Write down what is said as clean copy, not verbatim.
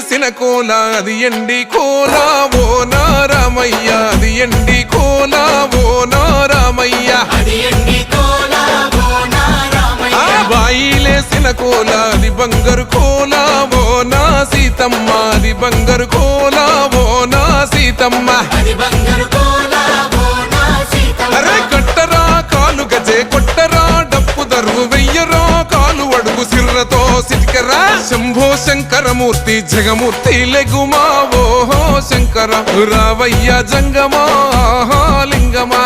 బాయిలేసిన కోల అది ఎండి కోల ఓ నారామయ్య అది ఎండి కోల ఓ నారామయ్య బాయిలేసిన కోల అది బంగారు కోల ఓ నా సీతమ్మ అది బంగారు కోల ఓ నా సీతమ్మ అరే కట్టరా కాలు గజే కొట్టరా డప్పు దరువు వెయ్యరా కాలు అడుగు సిర్రతో సిటికరా శంభో శంకరమూర్తి జగమూర్తి లెగుమా ఓహో శంకర రావయ్య జంగమా లింగమా